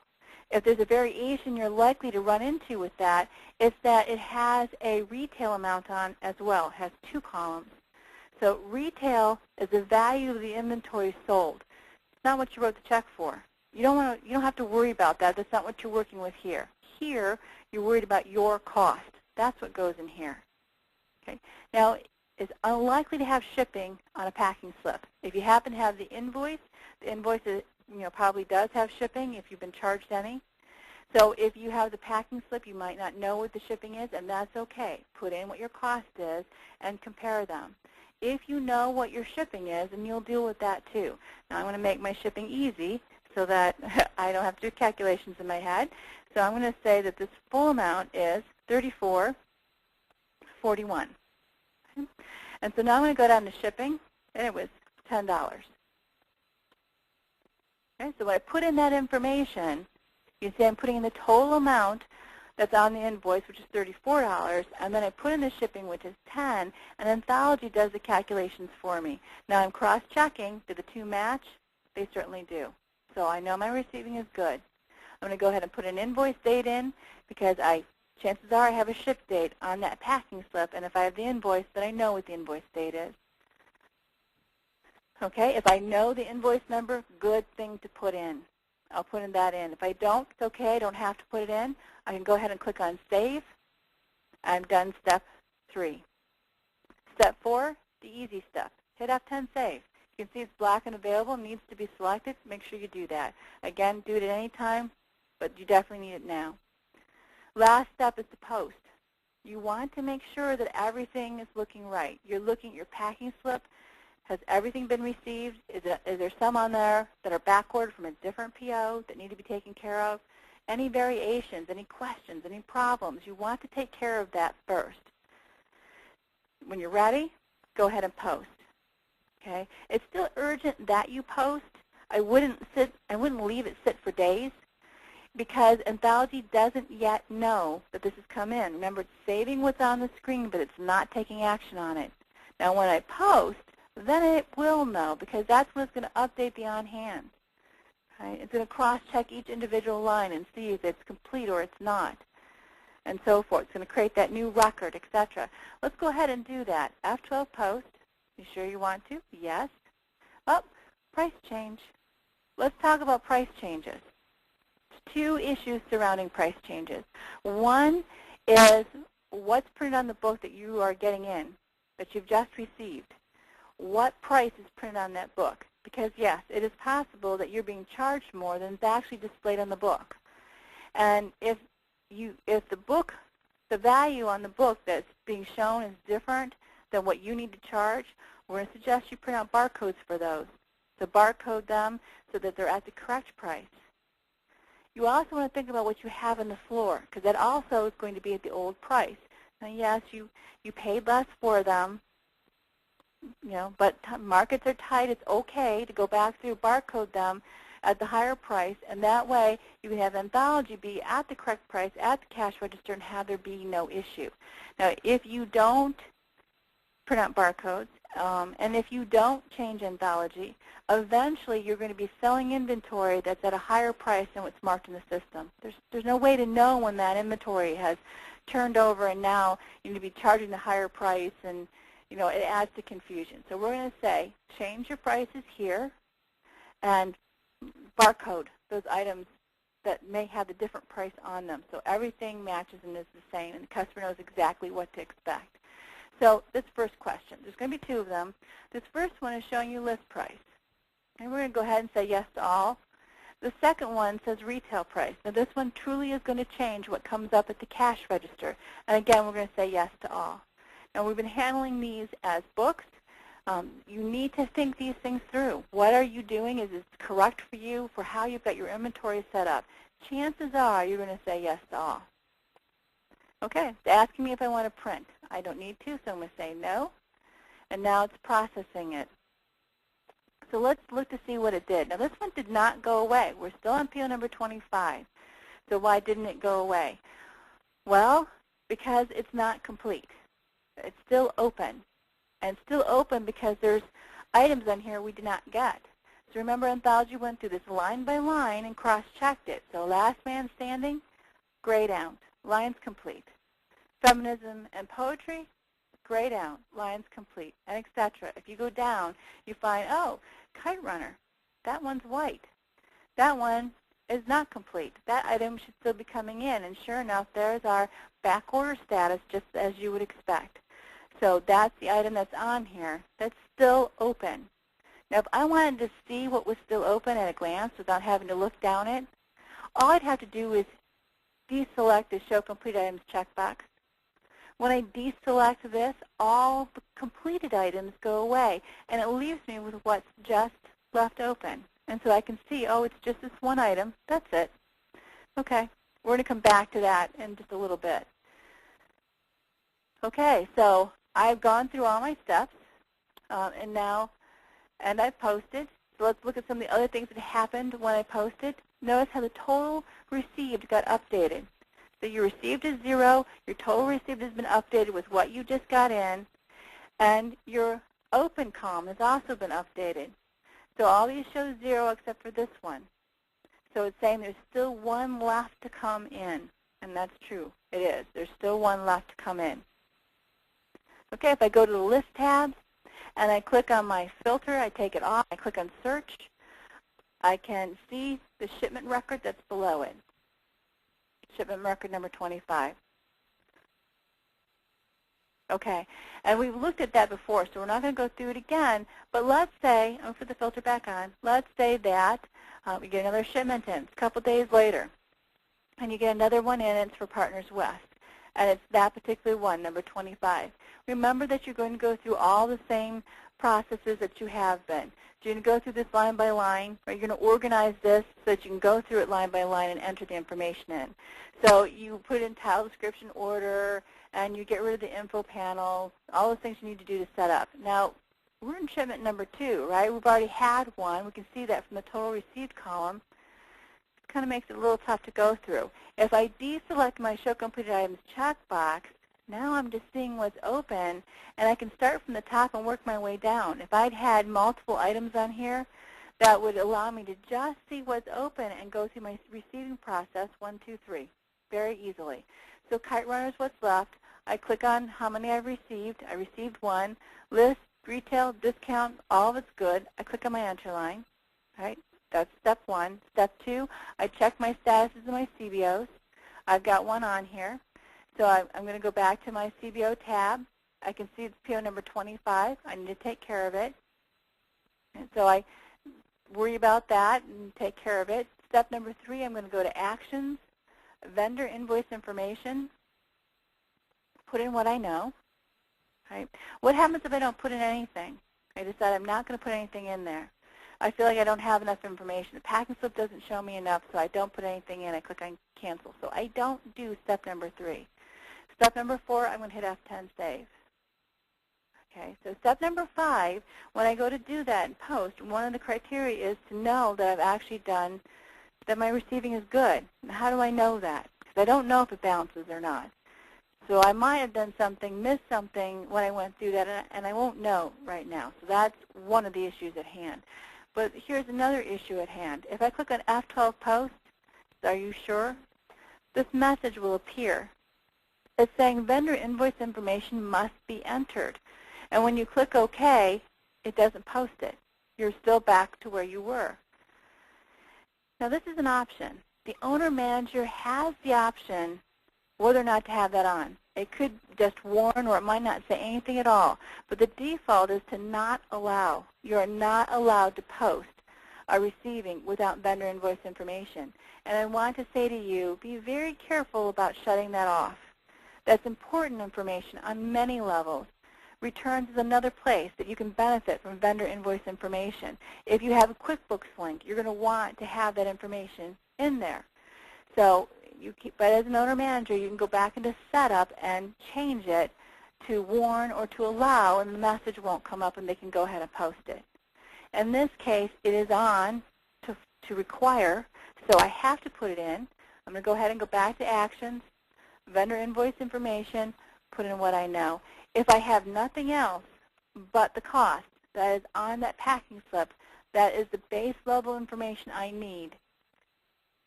If there's a variation you're likely to run into with that, it's that it has a retail amount on as well. It has 2 columns. So retail is the value of the inventory sold. It's not what you wrote the check for. You don't have to worry about that. That's not what you're working with here. Here, you're worried about your cost. That's what goes in here. Okay. Now, it's unlikely to have shipping on a packing slip. If you happen to have the invoice is, probably does have shipping if you've been charged any. So if you have the packing slip, you might not know what the shipping is, and that's okay. Put in what your cost is and compare them. If you know what your shipping is, then you'll deal with that too. Now I'm going to make my shipping easy so that I don't have to do calculations in my head. So I'm going to say that this full amount is $34.41. Okay. And so now I'm going to go down to shipping, and it was $10. Okay, so when I put in that information, you see I'm putting in the total amount that's on the invoice, which is $34, and then I put in the shipping, which is $10, and Anthology does the calculations for me. Now I'm cross-checking. Do the 2 match? They certainly do. So I know my receiving is good. I'm going to go ahead and put an invoice date in because chances are I have a ship date on that packing slip, and if I have the invoice, then I know what the invoice date is. Okay, if I know the invoice number, good thing to put in. I'll put that in. If I don't, it's okay. I don't have to put it in. I can go ahead and click on Save. I'm done step 3. Step 4, the easy step. Hit F10 Save. You can see it's black and available, needs to be selected. Make sure you do that. Again, do it at any time, but you definitely need it now. Last step is to post. You want to make sure that everything is looking right. You're looking at your packing slip. Has everything been received? Is there some on there that are backordered from a different PO that need to be taken care of? Any variations, any questions, any problems? You want to take care of that first. When you're ready, go ahead and post. Okay? It's still urgent that you post. I wouldn't leave it sit for days because Anthology doesn't yet know that this has come in. Remember, it's saving what's on the screen, but it's not taking action on it. Now, when I post, then it will know because that's when it's going to update the on-hand. Right? It's going to cross-check each individual line and see if it's complete or it's not, and so forth. It's going to create that new record, etc. Let's go ahead and do that. F12 post. You sure you want to? Yes. Oh, price change. Let's talk about price changes. There's 2 issues surrounding price changes. One is what's printed on the book that you are getting in, that you've just received. What price is printed on that book? Because, yes, it is possible that you're being charged more than is actually displayed on the book. And if the value on the book that's being shown is different than what you need to charge, we're going to suggest you print out barcodes for those. So barcode them so that they're at the correct price. You also want to think about what you have on the floor because that also is going to be at the old price. Now, yes, you paid less for them, but markets are tight. It's okay to go back through, barcode them at the higher price, and that way you can have Anthology be at the correct price at the cash register and have there be no issue. Now, if you don't print out barcodes, and if you don't change Anthology, eventually you're going to be selling inventory that's at a higher price than what's marked in the system. There's no way to know when that inventory has turned over and now you need to be charging the higher price, and it adds to confusion. So we're going to say change your prices here and barcode those items that may have the different price on them. So everything matches and is the same, and the customer knows exactly what to expect. So this first question, there's going to be two of them. This first one is showing you list price. And we're going to go ahead and say yes to all. The second one says retail price. Now this one truly is going to change what comes up at the cash register. And again, we're going to say yes to all. Now we've been handling these as books. You need to think these things through. What are you doing? Is this correct for you, for how you've got your inventory set up? Chances are you're going to say yes to all. Okay, it's asking me if I want to print. I don't need to, so I'm going to say no. And now it's processing it. So let's look to see what it did. Now this one did not go away. We're still on PO number 25. So why didn't it go away? Well, because it's not complete. It's still open. And still open because there's items on here we did not get. So remember, Anthology went through this line by line and cross-checked it. So last man standing, grayed out, lines complete. Feminism and poetry, grayed out, lines complete, and etc. If you go down, you find, oh, Kite Runner, that one's white. That one is not complete. That item should still be coming in. And sure enough, there's our back order status, just as you would expect. So that's the item that's on here that's still open. Now, if I wanted to see what was still open at a glance without having to look down it, all I'd have to do is deselect the Show Complete Items checkbox. When I deselect this, all the completed items go away, and it leaves me with what's just left open. And so I can see, oh, it's just this one item. That's it. Okay, we're going to come back to that in just a little bit. Okay, so I've gone through all my steps, and I've posted. So let's look at some of the other things that happened when I posted. Notice how the total received got updated. So your received is 0, your total received has been updated with what you just got in, and your open column has also been updated. So all these show 0 except for this one. So it's saying there's still one left to come in, and that's true. It is. There's still one left to come in. Okay, if I go to the List tab and I click on my filter, I take it off, I click on Search, I can see the shipment record that's below it. Shipment record number 25. Okay, and we've looked at that before, so we're not going to go through it again, but let's say, I'll put the filter back on, let's say that we get another shipment in a couple days later, and you get another one in, and it's for Partners West, and it's that particular one, number 25. Remember that you're going to go through all the same processes that you have been. You're going to go through this line by line, or you're going to organize this so that you can go through it line by line and enter the information in. So you put in title, description, order, and you get rid of the info panel, all those things you need to do to set up. Now, we're in shipment number 2, right? We've already had one. We can see that from the total received column. It kind of makes it a little tough to go through. If I deselect my Show Completed Items checkbox, now I'm just seeing what's open, and I can start from the top and work my way down. If I'd had multiple items on here, that would allow me to just see what's open and go through my receiving process, 1, 2, 3, very easily. So Kite Runner is what's left. I click on how many I've received. I received 1. List, retail, discount, all of it's good. I click on my enter line. Right? That's step 1. Step 2, I check my statuses of my CBOs. I've got one on here. So I'm going to go back to my CBO tab. I can see it's PO number 25. I need to take care of it. And so I worry about that and take care of it. Step number 3, I'm going to go to Actions, Vendor Invoice Information, put in what I know. Right? What happens if I don't put in anything? I decide I'm not going to put anything in there. I feel like I don't have enough information. The packing slip doesn't show me enough, so I don't put anything in. I click on Cancel. So I don't do step number 3. Step number 4, I'm going to hit F10 Save. Okay, so step number 5, when I go to do that in post, one of the criteria is to know that I've actually done, that my receiving is good. And how do I know that? Because I don't know if it bounces or not. So I might have done something, missed something when I went through that, and I won't know right now. So that's one of the issues at hand. But here's another issue at hand. If I click on F12 Post, are you sure? This message will appear. It's saying vendor invoice information must be entered. And when you click OK, it doesn't post it. You're still back to where you were. Now this is an option. the owner-manager has the option whether or not to have that on. It could just warn, or it might not say anything at all. But the default is to not allow. You are not allowed to post a receiving without vendor invoice information. And I want to say to you, be very careful about shutting that off. That's important information on many levels. Returns is another place that you can benefit from vendor invoice information. If you have a QuickBooks link, you're going to want to have that information in there. So, but as an owner manager, you can go back into setup and change it to warn or to allow, and the message won't come up and they can go ahead and post it. In this case, it is on to require, so I have to put it in. I'm going to go ahead and go back to Actions, Vendor Invoice Information, put in what I know. If I have nothing else but the cost that is on that packing slip, that is the base level information I need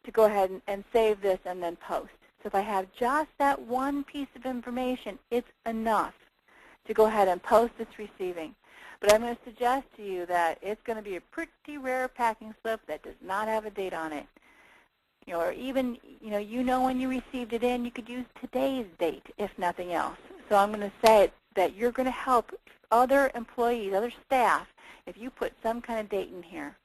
to go ahead and save this and then post. So if I have just that one piece of information, it's enough to go ahead and post this receiving. But I'm going to suggest to you that it's going to be a pretty rare packing slip that does not have a date on it. Or even, you know when you received it in, you could use today's date, if nothing else. So I'm going to say that you're going to help other employees, other staff, if you put some kind of date in here.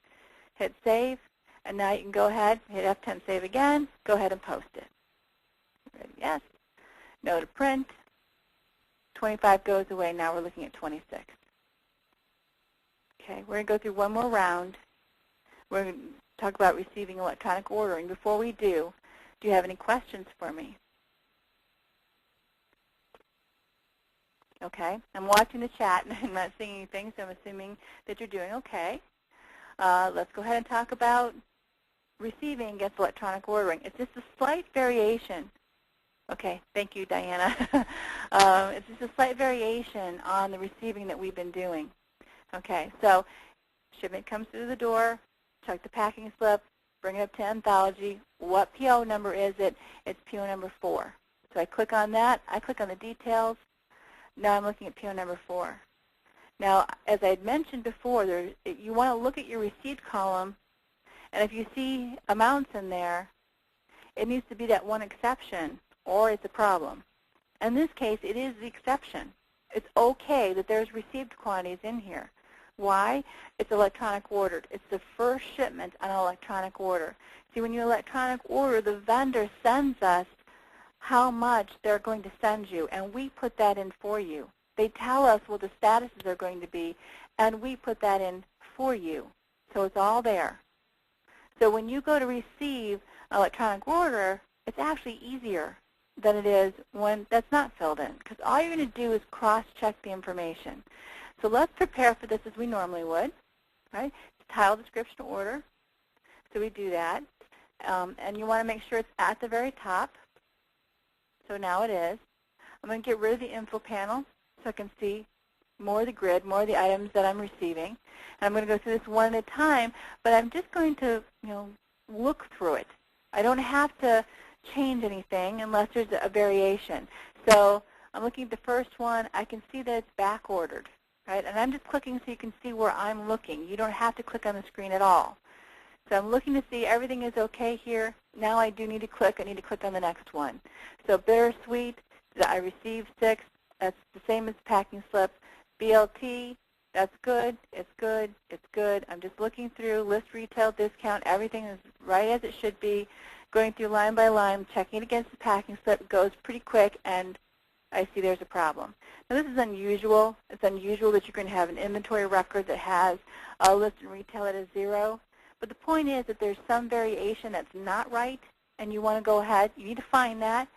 Hit Save, and now you can go ahead, hit F10, Save again, go ahead and post it. Ready? Yes. No to print. 25 goes away. Now we're looking at 26. Okay, we're going to go through one more round. We're going to talk about receiving electronic ordering. Before we do you have any questions for me? Okay, I'm watching the chat and I'm not seeing anything, so I'm assuming that you're doing okay. Let's go ahead and talk about receiving against electronic ordering. It's just a slight variation. Okay, thank you, Diana. It's just a slight variation on the receiving that we've been doing. Okay, so shipment comes through the door, check the packing slip, bring it up to Anthology. What PO number is it? It's PO number 4. So I click on that. I click on the details. Now I'm looking at PO number 4. Now, as I had mentioned before, you want to look at your received column, and if you see amounts in there, it needs to be that one exception, or it's a problem. In this case, it is the exception. It's okay that there's received quantities in here. Why? It's electronic ordered. It's the first shipment on an electronic order. See, when you electronic order, the vendor sends us how much they're going to send you, and we put that in for you. They tell us what the statuses are going to be, and we put that in for you. So it's all there. So when you go to receive an electronic order, it's actually easier than it is when that's not filled in, because all you're going to do is cross-check the information. So let's prepare for this as we normally would. Right? Title, description, order. So we do that. And you want to make sure it's at the very top. So now it is. I'm going to get rid of the info panel so I can see more of the grid, more of the items that I'm receiving. And I'm going to go through this one at a time, but I'm just going to look through it. I don't have to change anything unless there's a variation. So I'm looking at the first one. I can see that it's back ordered. Right? And I'm just clicking so you can see where I'm looking. You don't have to click on the screen at all. So I'm looking to see everything is okay here. Now I do need to click. I need to click on the next one. So Bittersweet, I received 6. That's the same as packing slip. BLT, that's good. It's good. It's good. I'm just looking through list retail discount. Everything is right as it should be. Going through line by line, checking it against the packing slip. It goes pretty quick, and I see there's a problem. Now this is unusual. It's unusual that you're going to have an inventory record that has a list and retail at a 0. But the point is that there's some variation that's not right, and you want to go ahead. You need to find that,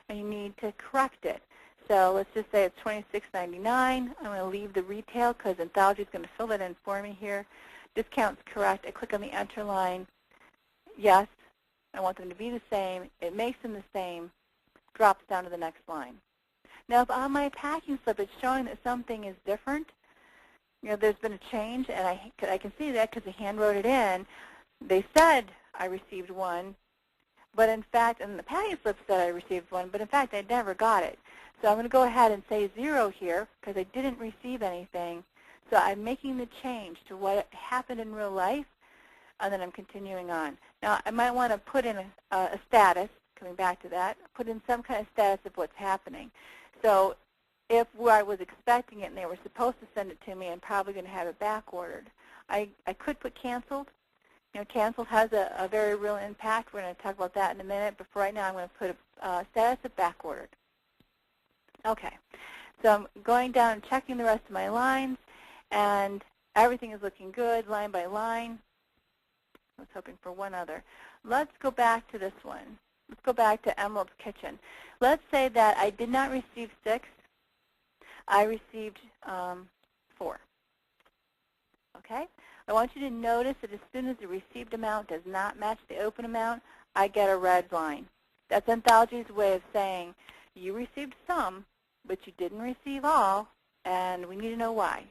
and you need to correct it. So let's just say it's $26.99. I'm going to leave the retail because Anthology is going to fill that in for me here. Discount's correct. I click on the enter line. Yes, I want them to be the same. It makes them the same. Drops down to the next line. Now, if on my packing slip it's showing that something is different, there's been a change, and I can see that because the hand wrote it in. They said I received 1, but in fact, and the packing slip said I received 1, but in fact I never got it. So I'm going to go ahead and say 0 here because I didn't receive anything. So I'm making the change to what happened in real life. and then I'm continuing on. Now, I might want to put in a status, coming back to that, put in some kind of status of what's happening. So if I was expecting it and they were supposed to send it to me, I'm probably going to have it back ordered. I could put canceled. Canceled has a very real impact. We're going to talk about that in a minute, but for right now I'm going to put a status of back ordered. Okay, so I'm going down and checking the rest of my lines, and everything is looking good line by line. I was hoping for one other. Let's go back to this one. Let's go back to Emerald's Kitchen. Let's say that I did not receive 6. I received 4. Okay? I want you to notice that as soon as the received amount does not match the open amount, I get a red line. That's Anthology's way of saying you received some, but you didn't receive all, and we need to know why.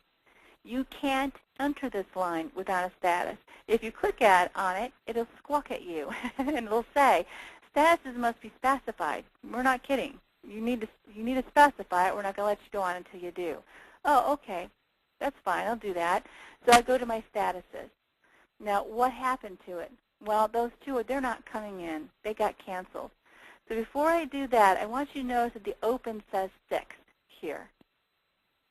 You can't enter this line without a status. If you click on it, it'll squawk at you, and it'll say, statuses must be specified. We're not kidding. You need to specify it. We're not going to let you go on until you do. Oh, okay. That's fine. I'll do that. So I go to my statuses. Now, what happened to it? Well, those 2, they're not coming in. They got canceled. So before I do that, I want you to notice that the open says 6 here.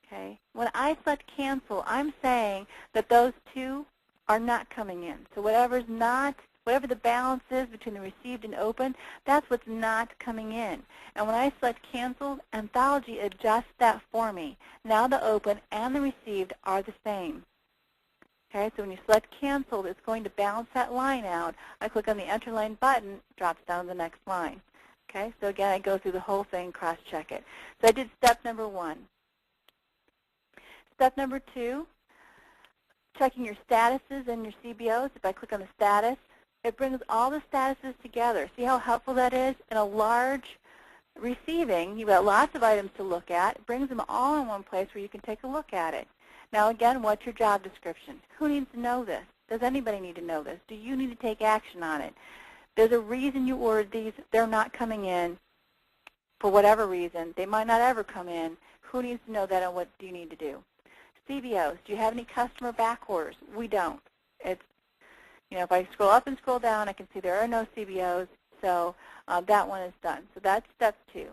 Okay? When I select cancel, I'm saying that those 2 are not coming in. So whatever the balance is between the received and open, that's what's not coming in. And when I select cancel, Anthology adjusts that for me. Now the open and the received are the same. Okay, so when you select canceled, it's going to balance that line out. I click on the enter line button, it drops down to the next line. Okay, so again, I go through the whole thing, cross-check it. So I did step number 1. Step number 2, checking your statuses and your CBOs. If I click on the status, it brings all the statuses together. See how helpful that is? In a large receiving, you've got lots of items to look at. It brings them all in one place where you can take a look at it. Now again, what's your job description? Who needs to know this? Does anybody need to know this? Do you need to take action on it? There's a reason you ordered these. They're not coming in for whatever reason. They might not ever come in. Who needs to know that, and what do you need to do? CBOs, do you have any customer back orders? We don't. It's, if I scroll up and scroll down, I can see there are no CBOs, so that one is done. So that's step 2.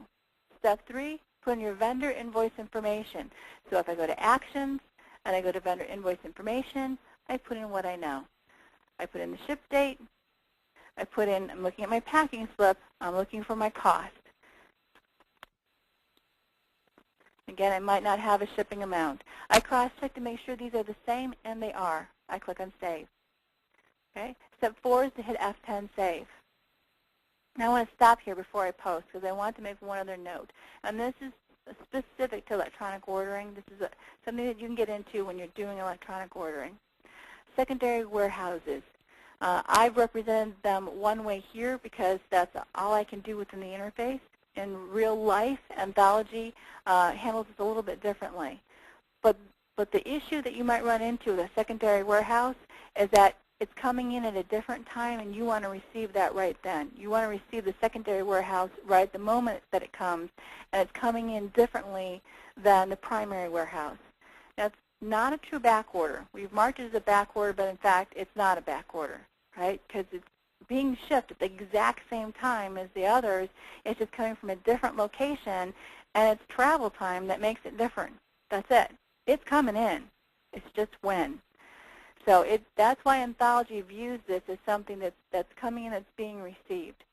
Step 3, put in your vendor invoice information. So if I go to Actions and I go to Vendor Invoice Information, I put in what I know. I put in the ship date. I'm looking at my packing slip. I'm looking for my cost. Again, I might not have a shipping amount. I cross-check to make sure these are the same, and they are. I click on Save. Okay. Step 4 is to hit F10 Save. Now I want to stop here before I post because I want to make one other note. And this is specific to electronic ordering. This is something that you can get into when you're doing electronic ordering. Secondary warehouses. I've represented them one way here because that's all I can do within the interface. In real life, Anthology handles this a little bit differently. But the issue that you might run into with a secondary warehouse is that it's coming in at a different time, and you want to receive that right then. You want to receive the secondary warehouse right at the moment that it comes, and it's coming in differently than the primary warehouse. Now, it's not a true back order. We've marked it as a back order, but in fact, it's not a back order, right? Because it's being shipped at the exact same time as the others. It's just coming from a different location, and it's travel time that makes it different. That's it. It's coming in. It's just when. So that's why Anthology views this as something that's coming in, that's being received.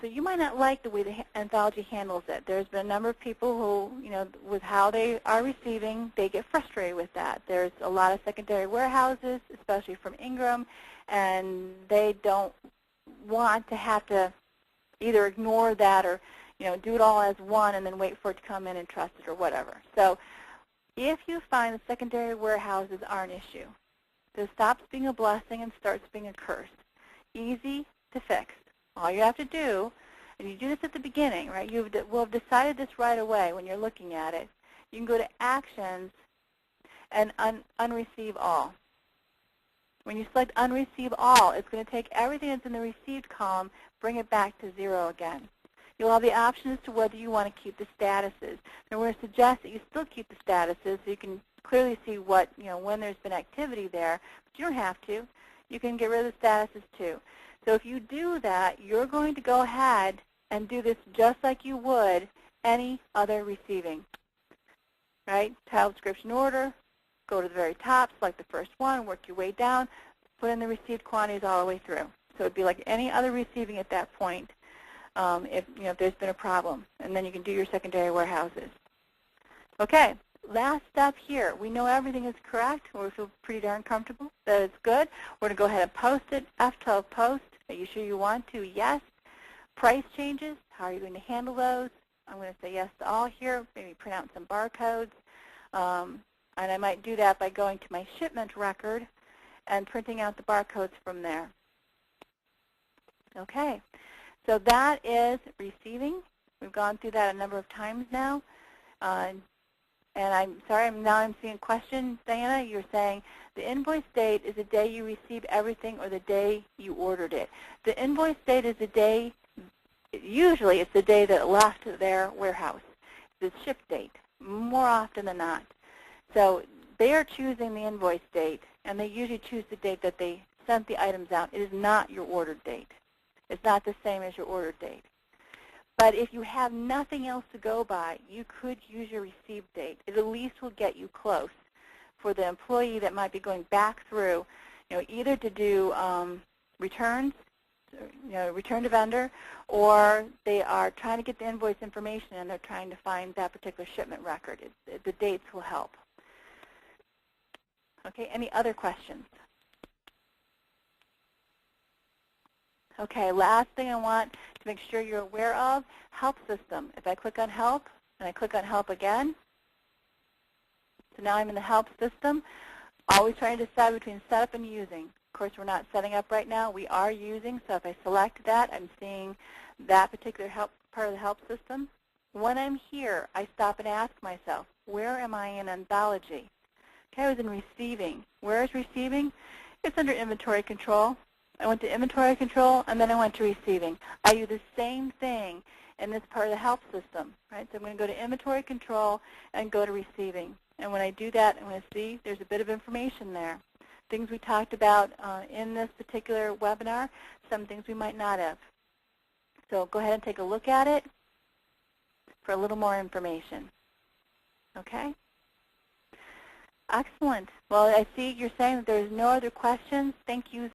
So you might not like the way the Anthology handles it. There's been a number of people who, with how they are receiving, they get frustrated with that. There's a lot of secondary warehouses, especially from Ingram, and they don't want to have to either ignore that or, do it all as one and then wait for it to come in and trust it or whatever. So if you find that secondary warehouses are an issue, this stops being a blessing and starts being a curse. Easy to fix. All you have to do, and you do this at the beginning, right? You will have decided this right away when you're looking at it. You can go to Actions and unreceive all. When you select unreceive all, it's going to take everything that's in the received column, bring it back to 0 again. You'll have the option as to whether you want to keep the statuses. And we're going to suggest that you still keep the statuses so you can clearly see what, when there's been activity there, but you don't have to. You can get rid of the statuses too. So if you do that, you're going to go ahead and do this just like you would any other receiving, right? Title, description, order, go to the very top, select the first one, work your way down, put in the received quantities all the way through. So it would be like any other receiving at that point if there's been a problem. And then you can do your secondary warehouses. Okay, last step here. We know everything is correct. We feel pretty darn comfortable that it's good. We're going to go ahead and post it. F12 post. Are you sure you want to? Yes. Price changes. How are you going to handle those? I'm going to say yes to all here. Maybe print out some barcodes. And I might do that by going to my shipment record and printing out the barcodes from there. Okay, so that is receiving. We've gone through that a number of times now. And I'm sorry, now I'm seeing a question, Diana. You're saying the invoice date is the day you receive everything or the day you ordered it. The invoice date is the day, usually it's the day that it left their warehouse. It's the ship date, more often than not. So they are choosing the invoice date, and they usually choose the date that they sent the items out. It is not your ordered date. It's not the same as your ordered date. But if you have nothing else to go by, you could use your received date. It at least will get you close for the employee that might be going back through, either to do returns, return to vendor, or they are trying to get the invoice information and they're trying to find that particular shipment record. The dates will help. Okay, any other questions? Okay, last thing I want to make sure you're aware of, help system. If I click on help and I click on help again, so now I'm in the help system, always trying to decide between setup and using. Of course, we're not setting up right now. We are using, so if I select that, I'm seeing that particular help part of the help system. When I'm here, I stop and ask myself, where am I in Anthology? Okay, I was in receiving. Where is receiving? It's under inventory control. I went to inventory control, and then I went to receiving. I do the same thing in this part of the help system, right? So I'm going to go to inventory control and go to receiving. And when I do that, I'm going to see there's a bit of information there. Things we talked about in this particular webinar, some things we might not have. So go ahead and take a look at it for a little more information. Okay? Excellent. Well, I see you're saying that there's no other questions. Thank you